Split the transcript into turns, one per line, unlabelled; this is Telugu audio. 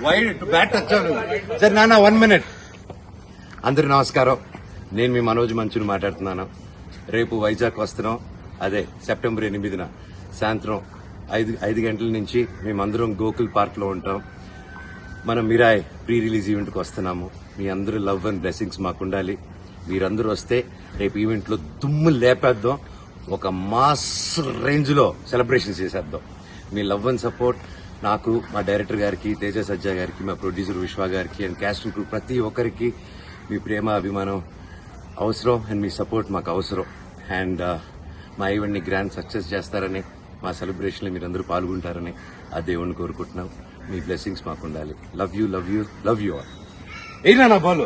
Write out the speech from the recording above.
వైడ్ బ్యాట్ వచ్చాడు సరే నాన్న 1 minute. అందరు నమస్కారం, నేను మీ మనోజ్ మంచుని మాట్లాడుతున్నాను. రేపు వైజాగ్ వస్తున్నాం. అదే సెప్టెంబర్ 8న సాయంత్రం 5 గంటల నుంచి మేమందరం గోకుల్ పార్క్ లో ఉంటాం. మనం మిరాయ్ ప్రీ రిలీజ్ ఈవెంట్ కి వస్తున్నాము. మీ అందరూ లవ్ అండ్ బ్లెస్సింగ్స్ మాకు ఉండాలి. మీరందరూ వస్తే రేపు ఈవెంట్ లో దుమ్ము లేపేద్దాం, ఒక మాస్ రేంజ్ లో సెలబ్రేషన్ చేసేద్దాం. మీ లవ్ అండ్ సపోర్ట్ నాకు, మా డైరెక్టర్ గారికి, తేజ సజ్జా గారికి, మా ప్రొడ్యూసర్ విశ్వ గారికి అండ్ క్యాస్ట్ క్రూ ప్రతి ఒక్కరికి మీ ప్రేమ అభిమానం అవసరం అండ్ మీ సపోర్ట్ మాకు అవసరం. అండ్ మా ఈవెంట్ ని గ్రాండ్ సక్సెస్ చేస్తారని, మా సెలబ్రేషన్ లో మీరందరూ పాల్గొంటారని ఆ దేవుణ్ణి కోరుకుంటున్నాం. మీ బ్లెస్సింగ్స్ మాకు ఉండాలి. Love you all. ఏనా నా బాలు